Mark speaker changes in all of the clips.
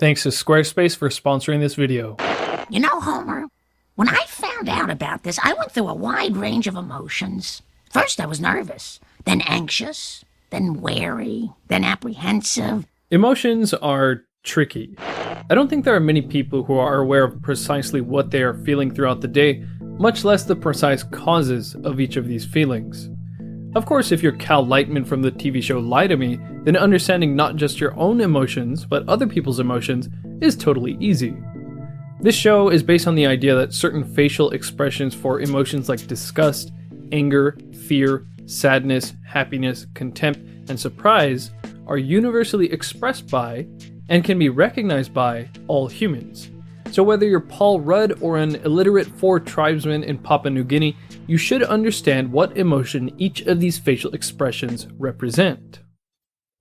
Speaker 1: Thanks to Squarespace for sponsoring this video.
Speaker 2: You know, Homer, when I found out about this, I went through a wide range of emotions. First, I was nervous, then anxious, then wary, then apprehensive.
Speaker 1: Emotions are tricky. I don't think there are many people who are aware of precisely what they are feeling throughout the day, much less the precise causes of each of these feelings. Of course, if you're Cal Lightman from the TV show Lie to Me, then understanding not just your own emotions, but other people's emotions is totally easy. This show is based on the idea that certain facial expressions for emotions like disgust, anger, fear, sadness, happiness, contempt, and surprise are universally expressed by and can be recognized by all humans. So whether you're Paul Rudd or an illiterate 4 tribesman in Papua New Guinea, you should understand what emotion each of these facial expressions represent.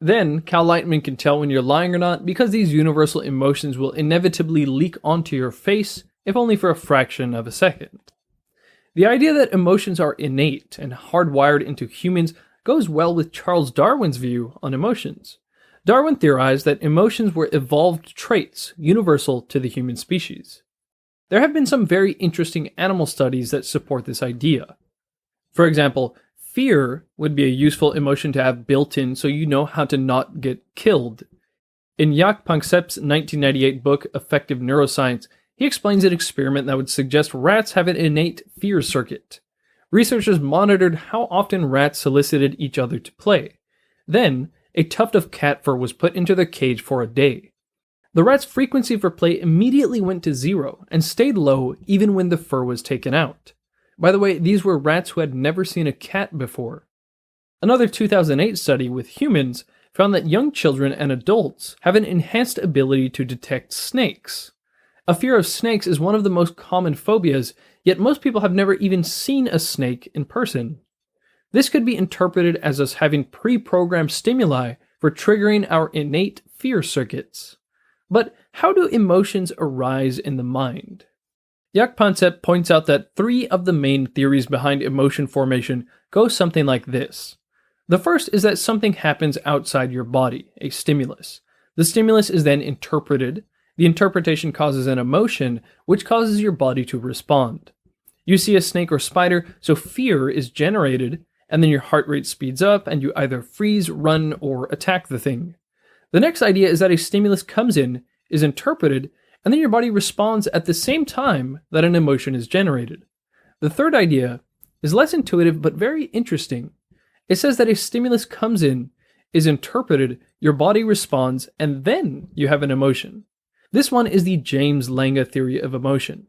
Speaker 1: Then, Cal Lightman can tell when you're lying or not because these universal emotions will inevitably leak onto your face, if only for a fraction of a second. The idea that emotions are innate and hardwired into humans goes well with Charles Darwin's view on emotions. Darwin theorized that emotions were evolved traits universal to the human species. There have been some very interesting animal studies that support this idea. For example, fear would be a useful emotion to have built in so you know how to not get killed. In Jaak Panksepp's 1998 book, Effective Neuroscience, he explains an experiment that would suggest rats have an innate fear circuit. Researchers monitored how often rats solicited each other to play. Then, a tuft of cat fur was put into their cage for a day. The rats' frequency for play immediately went to 0 and stayed low even when the fur was taken out. By the way, these were rats who had never seen a cat before. Another 2008 study with humans found that young children and adults have an enhanced ability to detect snakes. A fear of snakes is one of the most common phobias, yet most people have never even seen a snake in person. This could be interpreted as us having pre-programmed stimuli for triggering our innate fear circuits. But how do emotions arise in the mind? Jaak Panksepp points out that 3 of the main theories behind emotion formation go something like this. The first is that something happens outside your body, a stimulus. The stimulus is then interpreted. The interpretation causes an emotion, which causes your body to respond. You see a snake or spider, so fear is generated, and then your heart rate speeds up, and you either freeze, run, or attack the thing. The next idea is that a stimulus comes in, is interpreted, and then your body responds at the same time that an emotion is generated. The third idea is less intuitive but very interesting. It says that a stimulus comes in, is interpreted, your body responds, and then you have an emotion. This one is the James Lange theory of emotion.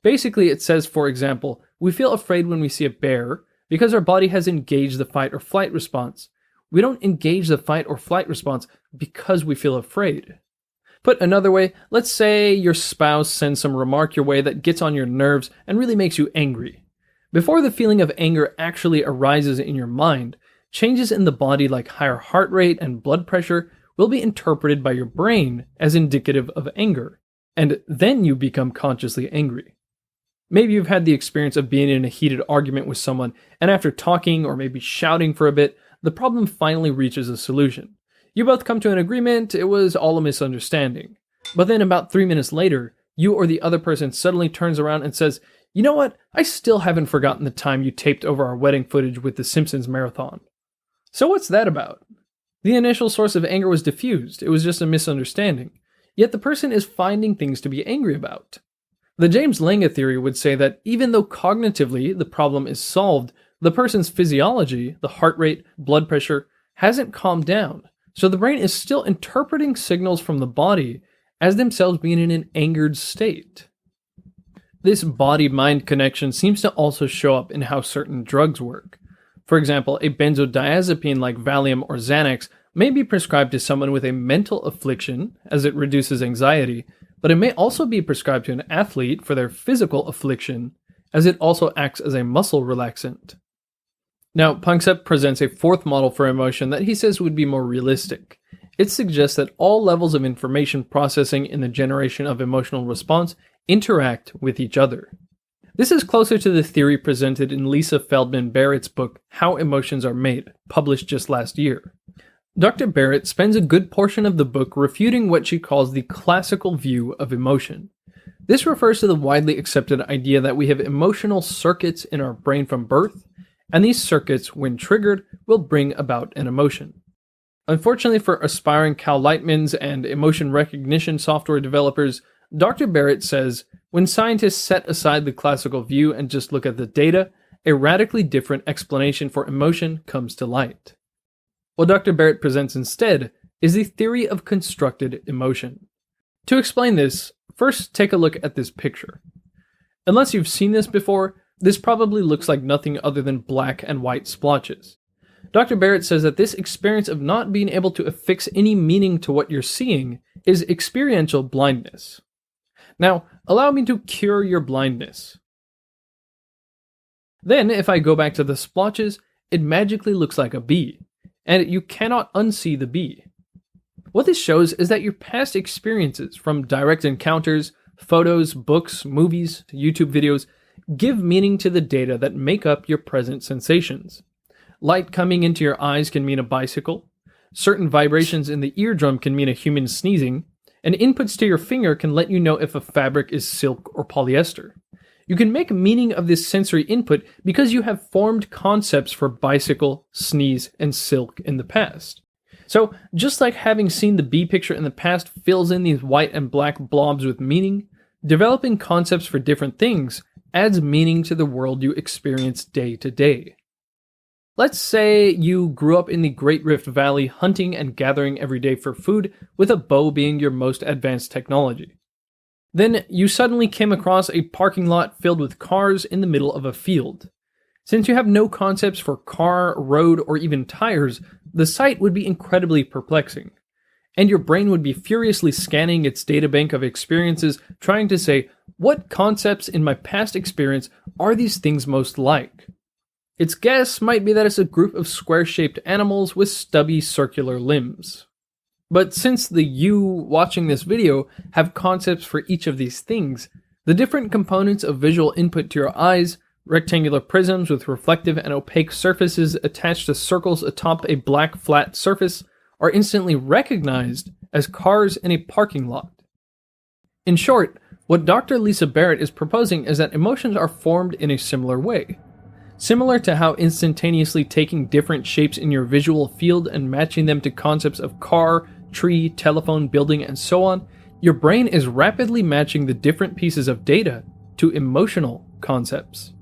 Speaker 1: Basically, it says, for example, we feel afraid when we see a bear because our body has engaged the fight or flight response. We don't engage the fight or flight response because we feel afraid. Put another way, let's say your spouse sends some remark your way that gets on your nerves and really makes you angry. Before the feeling of anger actually arises in your mind, changes in the body like higher heart rate and blood pressure will be interpreted by your brain as indicative of anger, and then you become consciously angry. Maybe you've had the experience of being in a heated argument with someone, and after talking or maybe shouting for a bit, the problem finally reaches a solution. You both come to an agreement, it was all a misunderstanding. But then about 3 minutes later, you or the other person suddenly turns around and says, "You know what? I still haven't forgotten the time you taped over our wedding footage with the Simpsons marathon." So what's that about? The initial source of anger was diffused, it was just a misunderstanding. Yet the person is finding things to be angry about. The James Lange theory would say that even though cognitively the problem is solved, the person's physiology, the heart rate, blood pressure, hasn't calmed down. So the brain is still interpreting signals from the body as themselves being in an angered state. This body-mind connection seems to also show up in how certain drugs work. For example, a benzodiazepine like Valium or Xanax may be prescribed to someone with a mental affliction as it reduces anxiety, but it may also be prescribed to an athlete for their physical affliction as it also acts as a muscle relaxant. Now, Panksepp presents a 4th model for emotion that he says would be more realistic. It suggests that all levels of information processing in the generation of emotional response interact with each other. This is closer to the theory presented in Lisa Feldman Barrett's book, How Emotions Are Made, published just last year. Dr. Barrett spends a good portion of the book refuting what she calls the classical view of emotion. This refers to the widely accepted idea that we have emotional circuits in our brain from birth, and these circuits, when triggered, will bring about an emotion. Unfortunately for aspiring Cal Lightmans and emotion recognition software developers, Dr. Barrett says, when scientists set aside the classical view and just look at the data, a radically different explanation for emotion comes to light. What Dr. Barrett presents instead is the theory of constructed emotion. To explain this, first take a look at this picture. Unless you've seen this before, this probably looks like nothing other than black and white splotches. Dr. Barrett says that this experience of not being able to affix any meaning to what you're seeing is experiential blindness. Now, allow me to cure your blindness. Then, if I go back to the splotches, it magically looks like a bee, and you cannot unsee the bee. What this shows is that your past experiences, from direct encounters, photos, books, movies, to YouTube videos, give meaning to the data that make up your present sensations. Light coming into your eyes can mean a bicycle, certain vibrations in the eardrum can mean a human sneezing, and inputs to your finger can let you know if a fabric is silk or polyester. You can make meaning of this sensory input because you have formed concepts for bicycle, sneeze, and silk in the past. So, just like having seen the bee picture in the past fills in these white and black blobs with meaning, developing concepts for different things adds meaning to the world you experience day to day. Let's say you grew up in the Great Rift Valley hunting and gathering every day for food, with a bow being your most advanced technology. Then you suddenly came across a parking lot filled with cars in the middle of a field. Since you have no concepts for car, road, or even tires, the sight would be incredibly perplexing. And your brain would be furiously scanning its databank of experiences, trying to say, what concepts in my past experience are these things most like? Its guess might be that it's a group of square-shaped animals with stubby circular limbs. But since the you watching this video have concepts for each of these things, the different components of visual input to your eyes, rectangular prisms with reflective and opaque surfaces attached to circles atop a black flat surface, are instantly recognized as cars in a parking lot. In short, what Dr. Lisa Barrett is proposing is that emotions are formed in a similar way. Similar to how instantaneously taking different shapes in your visual field and matching them to concepts of car, tree, telephone, building, and so on, your brain is rapidly matching the different pieces of data to emotional concepts.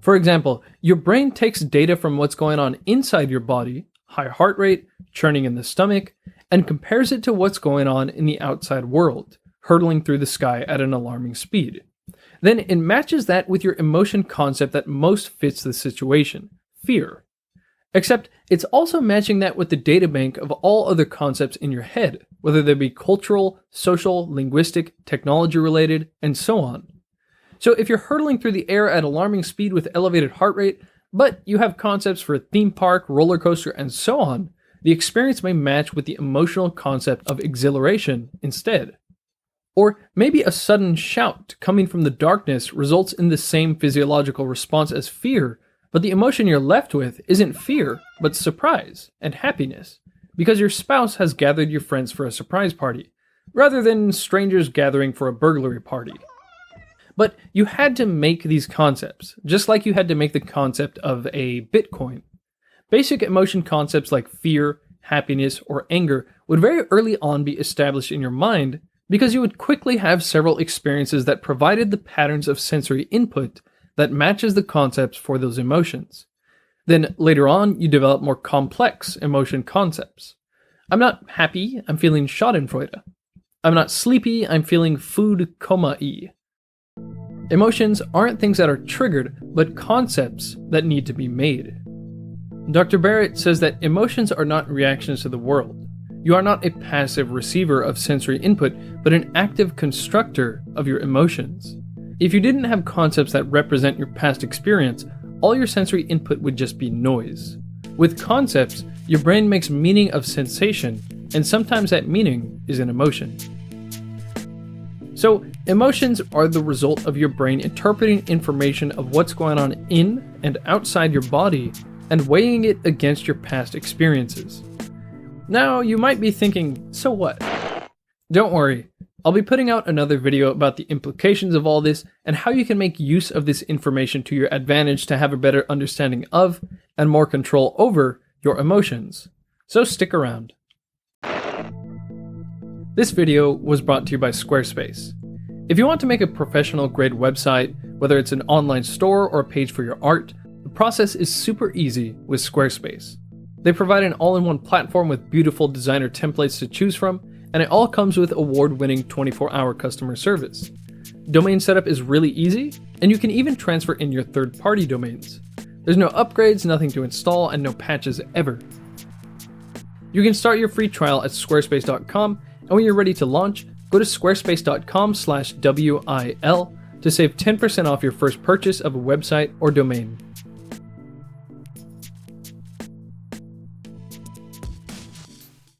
Speaker 1: For example, your brain takes data from what's going on inside your body, high heart rate, churning in the stomach, and compares it to what's going on in the outside world, hurtling through the sky at an alarming speed. Then it matches that with your emotion concept that most fits the situation, fear. Except it's also matching that with the databank of all other concepts in your head, whether they be cultural, social, linguistic, technology related, and so on. So if you're hurtling through the air at alarming speed with elevated heart rate, but you have concepts for a theme park, roller coaster, and so on, the experience may match with the emotional concept of exhilaration instead. Or maybe a sudden shout coming from the darkness results in the same physiological response as fear, but the emotion you're left with isn't fear, but surprise and happiness, because your spouse has gathered your friends for a surprise party, rather than strangers gathering for a burglary party. But you had to make these concepts, just like you had to make the concept of a Bitcoin. Basic emotion concepts like fear, happiness, or anger would very early on be established in your mind, because you would quickly have several experiences that provided the patterns of sensory input that matches the concepts for those emotions. Then later on, you develop more complex emotion concepts. I'm not happy, I'm feeling schadenfreude. I'm not sleepy, I'm feeling food coma-y. Emotions aren't things that are triggered, but concepts that need to be made. Dr. Barrett says that emotions are not reactions to the world. You are not a passive receiver of sensory input, but an active constructor of your emotions. If you didn't have concepts that represent your past experience, all your sensory input would just be noise. With concepts, your brain makes meaning of sensation, and sometimes that meaning is an emotion. So, emotions are the result of your brain interpreting information of what's going on in and outside your body and weighing it against your past experiences. Now, you might be thinking, so what? Don't worry, I'll be putting out another video about the implications of all this and how you can make use of this information to your advantage to have a better understanding of and more control over your emotions. So stick around. This video was brought to you by Squarespace. If you want to make a professional grade website, whether it's an online store or a page for your art, the process is super easy with Squarespace. They provide an all-in-one platform with beautiful designer templates to choose from, and it all comes with award-winning 24-hour customer service. Domain setup is really easy, and you can even transfer in your third-party domains. There's no upgrades, nothing to install, and no patches ever. You can start your free trial at squarespace.com, and when you're ready to launch, go to squarespace.com/WIL to save 10% off your first purchase of a website or domain.